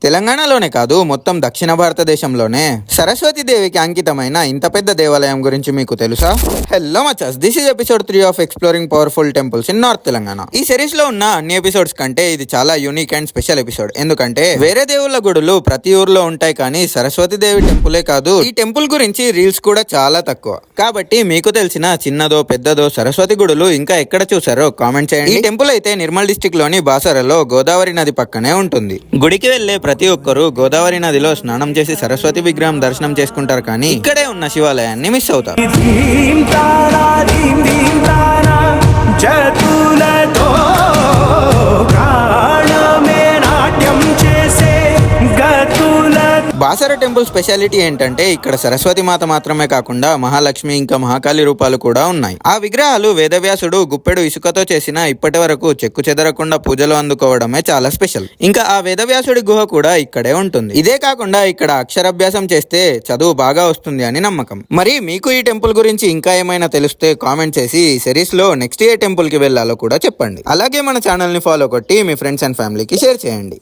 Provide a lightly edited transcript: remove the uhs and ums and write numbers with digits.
తెలంగాణలోనే కాదు మొత్తం దక్షిణ భారతదేశంలోనే సరస్వతి దేవికి అంకితమైన ఇంత పెద్ద దేవాలయం గురించి మీకు తెలుసా? హలో మచాస్, this is episode 3 of exploring powerful temples in north Telangana. ఈ సిరీస్ లో ఉన్న అన్ని ఎపిసోడ్స్ కంటే ఇది చాలా యూనిక్ అండ్ స్పెషల్ ఎపిసోడ్. ఎందుకంటే వేరే దేవుళ్ళ గుడులు ప్రతి ఊర్లో ఉంటాయి, కానీ సరస్వతి దేవి టెంపులే కాదు. ఈ టెంపుల్ గురించి రీల్స్ కూడా చాలా తక్కువ. కాబట్టి మీకు తెలిసిన చిన్నదో పెద్దదో సరస్వతి గుడులు ఇంకా ఎక్కడ చూసారో కామెంట్ చేయండి. ఈ టెంపుల్ అయితే నిర్మల్ డిస్ట్రిక్ట్ లోని బాసరలో గోదావరి నది పక్కనే ఉంటుంది. గుడికి వెళ్లే ప్రతి ఒక్కరూ గోదావరి నదిలో స్నానం చేసి సరస్వతి విగ్రహం దర్శనం చేసుకుంటారు, కానీ ఇక్కడే ఉన్న శివాలయాన్ని మిస్ అవుతారు. బాసర టెంపుల్ స్పెషాలిటీ ఏంటంటే ఇక్కడ సరస్వతి మాత మాత్రమే కాకుండా మహాలక్ష్మి ఇంకా మహాకాళి రూపాలు కూడా ఉన్నాయి. ఆ విగ్రహాలు వేదవ్యాసుడు గుప్పెడు ఇసుకతో చేసిన ఇప్పటి వరకు చెక్కు చెదరకుండా పూజలు అందుకోవడమే చాలా స్పెషల్. ఇంకా ఆ వేదవ్యాసుడి గుహ కూడా ఇక్కడే ఉంటుంది. ఇదే కాకుండా ఇక్కడ అక్షరాభ్యాసం చేస్తే చదువు బాగా వస్తుంది అని నమ్మకం. మరి మీకు ఈ టెంపుల్ గురించి ఇంకా ఏమైనా తెలిస్తే కామెంట్ చేసి ఈ సిరీస్ లో నెక్స్ట్ ఏ టెంపుల్ కి వెళ్లాలో కూడా చెప్పండి. అలాగే మన ఛానల్ ని ఫాలో కొట్టి మీ ఫ్రెండ్స్ అండ్ ఫ్యామిలీకి షేర్ చేయండి.